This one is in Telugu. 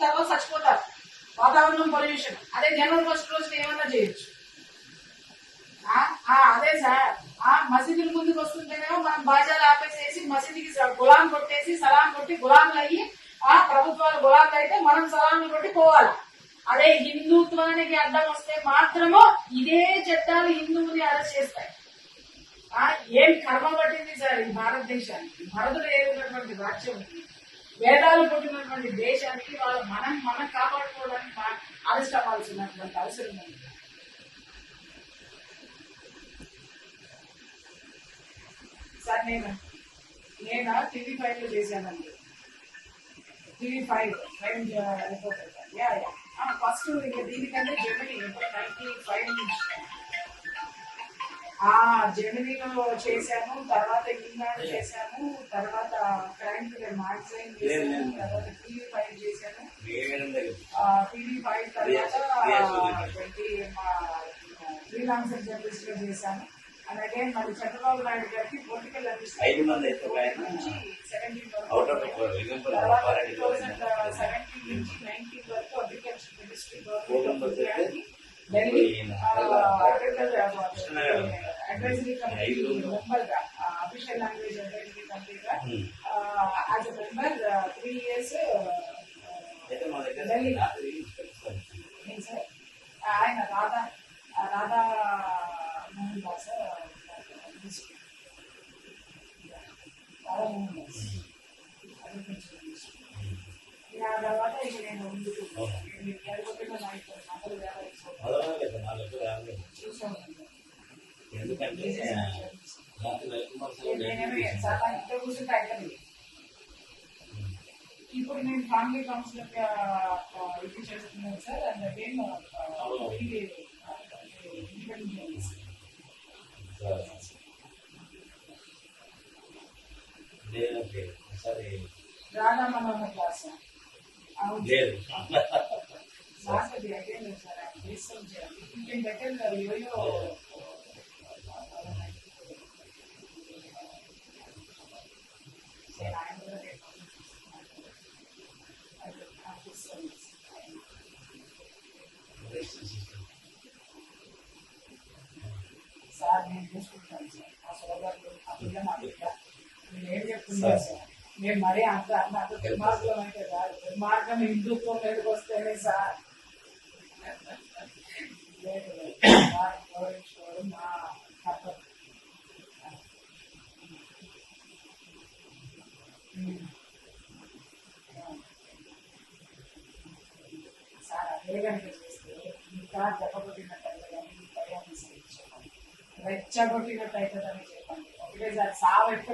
తర్వాత చచ్చిపోతారు. వాతావరణం పొల్యూషన్. అదే జనవరి 1 రోజున ఏమన్నా చేయొచ్చు. అదే సార్, మసీదుల ముందుకు వస్తుంటేనేమో మనం బాజాలు ఆపేసేసి మసీదుకి గులాం కొట్టేసి సలాం కొట్టి గులాంలు అయ్యి, ప్రభుత్వాలు గులాంలు అయితే మనం సలాంలు కొట్టి పోవాలి. అదే హిందుత్వానికి అడ్డం వస్తే మాత్రమో ఇదే చట్టాలు హిందువుని అరెస్ట్ చేస్తాయి. ఏం కర్మ పట్టింది సార్ ఈ భారతదేశానికి? భరతుడు ఏరినటువంటి రాజ్యం, వేదాలు పుట్టినటువంటి దేశానికి మనం కాపాడుకోవడానికి అరెస్ట్ అవ్వాల్సినటువంటి అవసరం ఉంది. సార్ నేను TV5 లో చేశానండి. TV5 ఫస్ట్ దీనికంటే జర్మనీ 95 నుంచి జర్మనీలో చేశాను, తర్వాత ఇంగ్లాండ్ చేశాను, తర్వాత క్రైమ్ థ్రిల్లర్ మ్యాగజైన్ చేశాను, తర్వాత TV5 చేశాను. TV5 తర్వాత ఫ్రీలాన్సర్ జర్నలిస్ట్ గా చేశాను. అండ్ అగైన్ మరి చంద్రబాబు నాయుడు గారికి పొలిటికల్ నుంచి 17 వరకు, తర్వాత 2017 నుంచి 19 వరకు agriculture ministry government Delhi advisory committee member గా, అఫీషియల్ లాంగ్వేజ్ అడ్వైజరీ కమిటీగా as a member 3 years Delhi. Sir ఆయన రాధా మోహన్ దాస్, తర్వాత ఇక నేను ముందుకు కూర్చుంటే అయిపోయింది. ఇప్పుడు నేను ఫ్యామిలీ కౌన్సిలర్ గా ఇది చేస్తున్నాను sir. And again Radha Manohar Das sir నేను చూసుకుంటాను సార్. మా సోదరులు నేను ఏం చెప్తున్నా సార్, మేము మరీ అంత దుర్మార్గం అయితే కాదు. దుర్మార్గం హిందుత్వం మీదకి వస్తేనే సార్ గౌరవించుకోవడం మా తప్పదు. సార్ అదే కనుక చేస్తే ఇంకా దెబ్బకొట్టినట్టు కానీ పర్యావరణ రెచ్చగొట్టినట్టు అవుతుందని చెప్పండి. ఒకటేసారి సావు